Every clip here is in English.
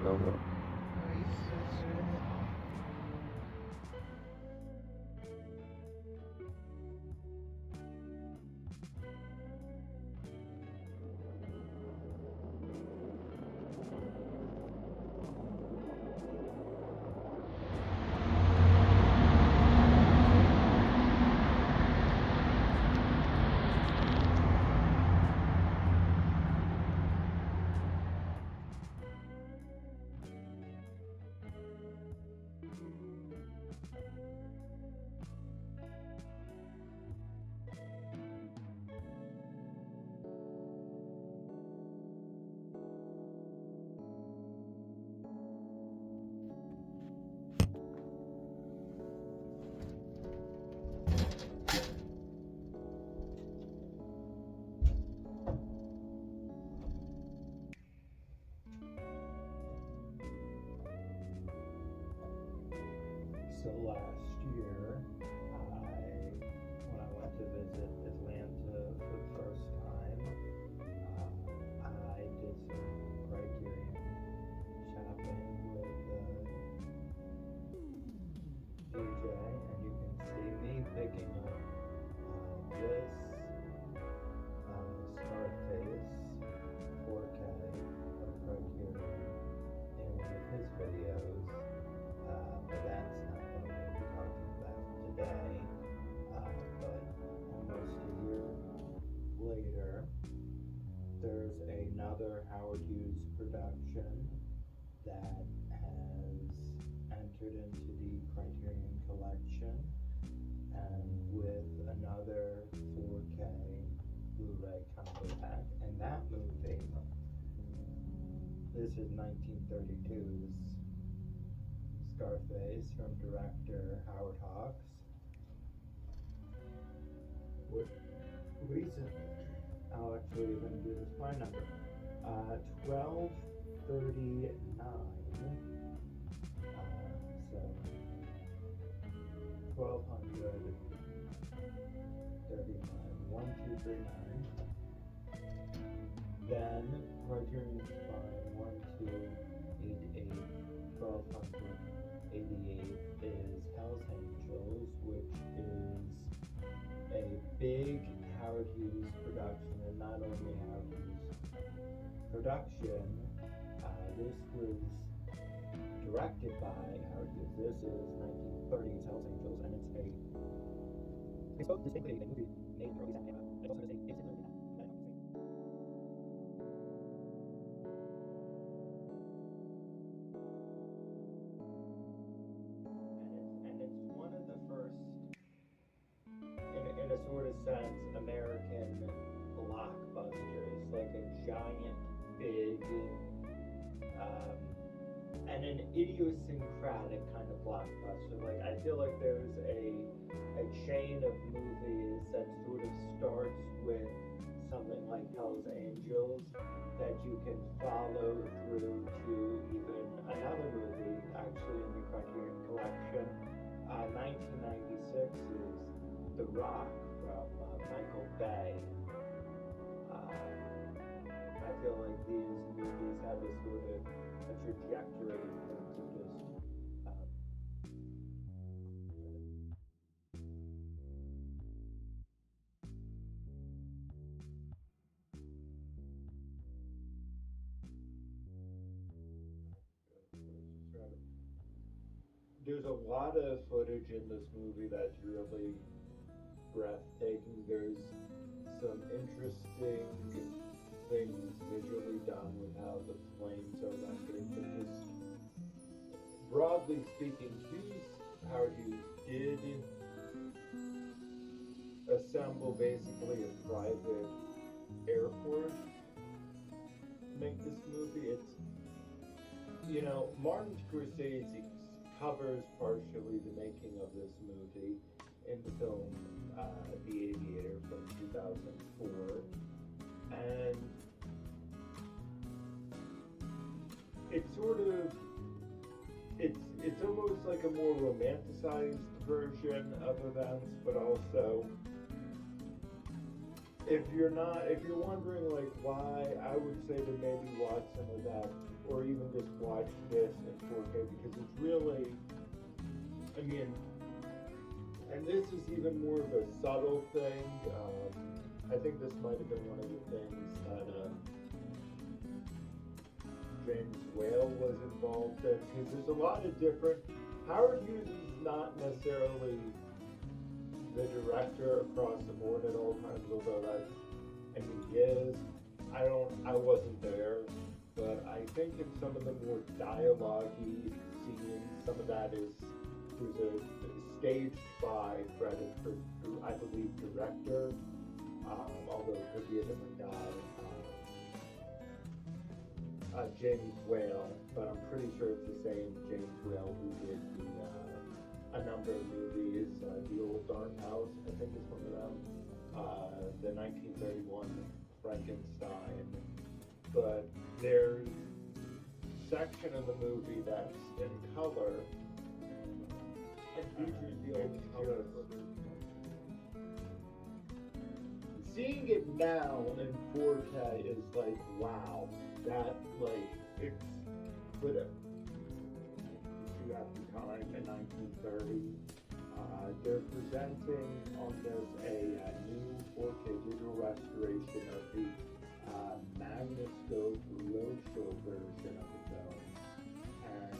over. So last year, when I went to visit Atlanta for the first time, I did some Criterion shopping with DJ, and you can see me picking up this Scarface 4K of Criterion in one of his videos. But that's not what I'm going to be talking about today. But almost a year later, there's another Howard Hughes production that has entered into the Criterion collection, and with another 4K blu-ray combo pack. And that movie, this is 1932's Scarface from director Howard Hawks. Recently, I'll actually even do this by number. 1239. So 1239. 1239. Then Criterion Spine 1288. 1288 is Hell's Angels, which is a big Howard Hughes production, and not only Howard Hughes production, this was directed by Howard Hughes. This is 1930s Hell's Angels, and it's both distinctly a movie made in the early 70s. It's also a movie in a sort of sense, American blockbusters, like a giant, big, and an idiosyncratic kind of blockbuster. Like, I feel like there's a chain of movies that sort of starts with something like Hell's Angels that you can follow through to even another movie, actually in the Criterion collection. 1996 is The Rock from Michael Bay. I feel like these movies have a sort of a trajectory in terms of just there's a lot of footage in this movie that's really breathtaking. There's some interesting things visually done with how the flames are rendered, but just broadly speaking, Howard Hughes did assemble basically a private airport to make this movie. It's, Martin Scorsese covers partially the making of this movie in the film The Aviator from 2004, and it's sort of it's almost like a more romanticized version of events, but also if you're wondering like why, I would say to maybe watch some of that, or even just watch this in 4K because it's really, I mean, and this is even more of a subtle thing. I think this might have been one of the things that James Whale was involved in because there's a lot of different. Howard Hughes is not necessarily the director across the board at all times, although that's, I mean, he is. I wasn't there, but I think in some of the more dialogue-y scenes, some of that was staged by credit for, I believe, director, although it could be a different guy, James Whale, but I'm pretty sure it's the same James Whale who did a number of movies. The Old Dark House, I think is one of them. The 1931 Frankenstein. But there's a section of the movie that's in color and features the old color. Seeing it now in 4K is like, wow. That, like, it's, but you have the time in 1930. They're presenting on this a new 4K digital restoration of the Magnascope roadshow version of the film. And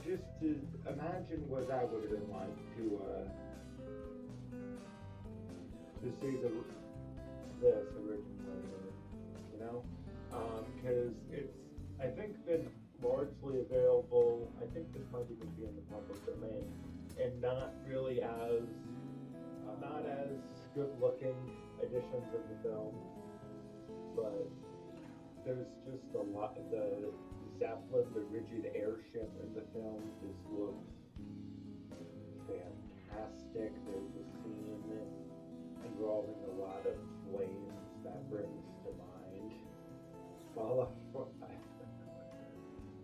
just to imagine what that would have been like to see this originally, you know? Because it's, I think, been largely available. I think this might even be in the public domain, and not really as, not as good-looking editions of the film. But there's just a lot. The Zeppelin, the rigid airship in the film, just looks fantastic. There's a scene involving a lot of flames that brings to mind. Well,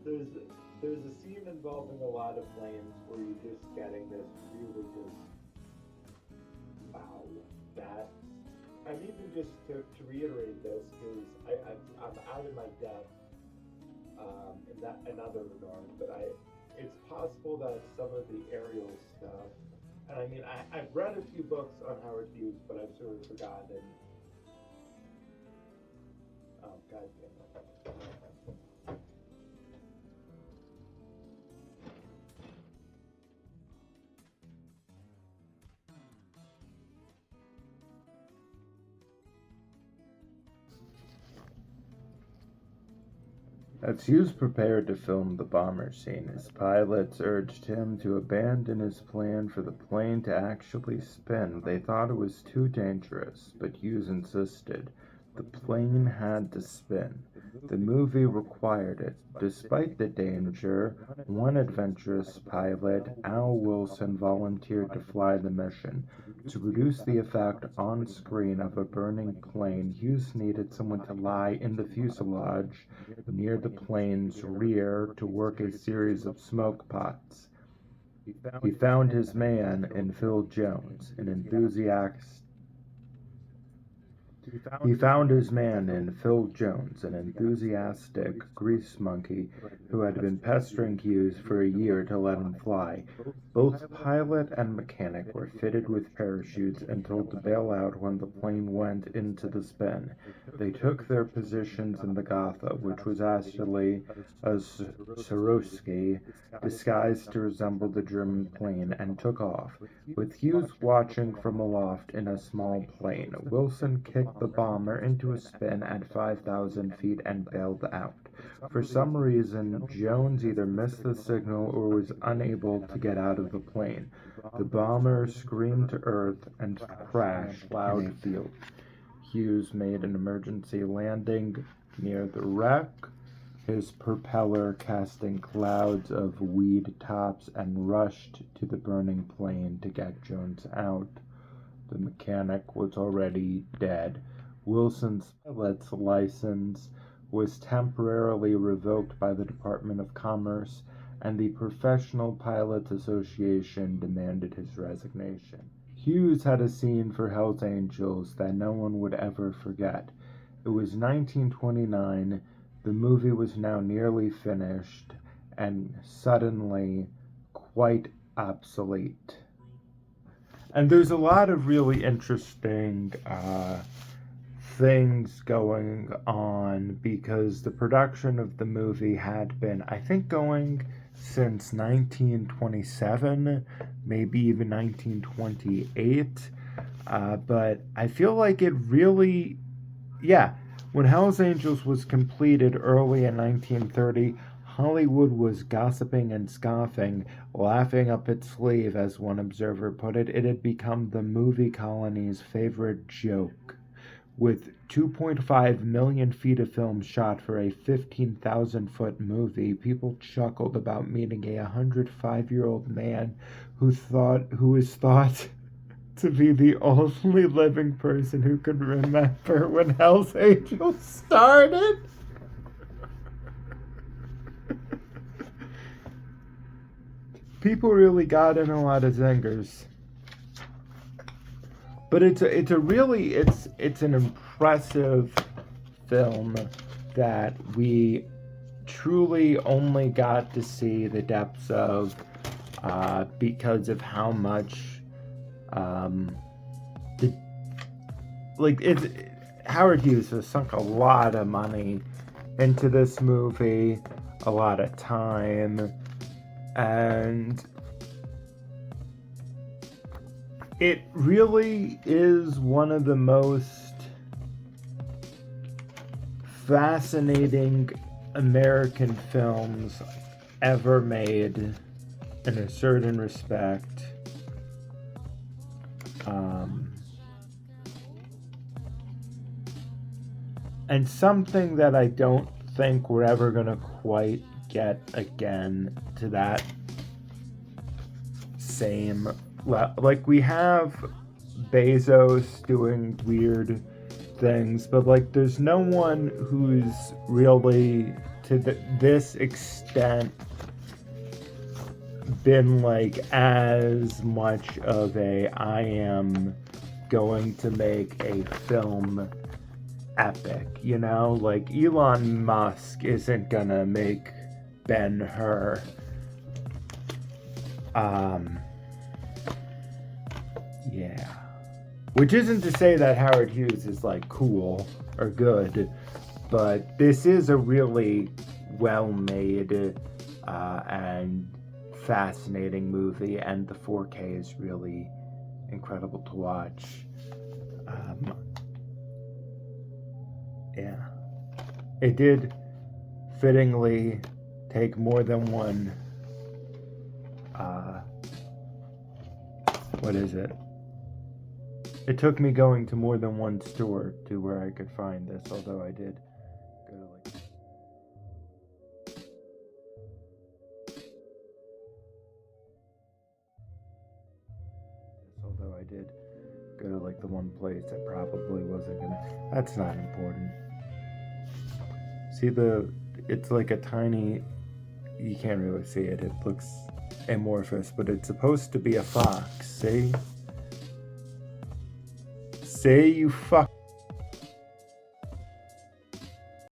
there's a scene involving a lot of flames where you're just getting this really just, wow, that, and even just to reiterate this, because I'm out of my depth in other regards, but it's possible that some of the aerial stuff, and I mean, I've read a few books on Howard Hughes, but I've sort of forgotten. Oh, God damn it. As Hughes prepared to film the bomber scene, his pilots urged him to abandon his plan for the plane to actually spin. They thought it was too dangerous, but Hughes insisted. The plane had to spin. The movie required it. Despite the danger, one adventurous pilot, Al Wilson, volunteered to fly the mission. To produce the effect on screen of a burning plane, Hughes needed someone to lie in the fuselage near the plane's rear to work a series of smoke pots. He found his man in Phil Jones, an enthusiastic grease monkey who had been pestering Hughes for a year to let him fly. Both pilot and mechanic were fitted with parachutes and told to bail out when the plane went into the spin. They took their positions in the Gotha, which was actually a Swarovski, disguised to resemble the German plane, and took off. With Hughes watching from aloft in a small plane, Wilson kicked the bomber into a spin at 5,000 feet and bailed out. For some reason, Jones either missed the signal or was unable to get out of the plane. The bomber screamed to earth and crashed in a field. Hughes made an emergency landing near the wreck, his propeller casting clouds of weed tops, and rushed to the burning plane to get Jones out. The mechanic was already dead. Wilson's pilot's license was temporarily revoked by the Department of Commerce, and the Professional Pilots Association demanded his resignation. Hughes had a scene for Hell's Angels that no one would ever forget. It was 1929, the movie was now nearly finished, and suddenly quite obsolete. And there's a lot of really interesting things going on because the production of the movie had been, I think, going since 1927, maybe even 1928. But I feel like it really, yeah, when Hell's Angels was completed early in 1930, Hollywood was gossiping and scoffing, laughing up its sleeve, as one observer put it. It had become the movie colony's favorite joke. With 2.5 million feet of film shot for a 15,000-foot movie, people chuckled about meeting a 105-year-old man who is thought to be the only living person who could remember when Hell's Angels started. People really got in a lot of zingers. But it's an impressive film that we truly only got to see the depths of because of how much Howard Hughes has sunk a lot of money into this movie, a lot of time, and it really is one of the most fascinating American films ever made in a certain respect. And something that I don't think we're ever going to quite get again to that same like we have Bezos doing weird things, but like there's no one who's really to this extent been like as much of a I am going to make a film epic, you know? Like Elon Musk isn't gonna make Ben-Hur. Yeah. Which isn't to say that Howard Hughes is like cool or good, but this is a really well-made and fascinating movie, and the 4K is really incredible to watch. Yeah. It did fittingly take more than one what is it? It took me going to more than one store to where I could find this, although I did go to like the one place that probably wasn't gonna. That's not important. See it's like a tiny. You can't really see it. It looks amorphous, but it's supposed to be a fox. See? Say you fuck.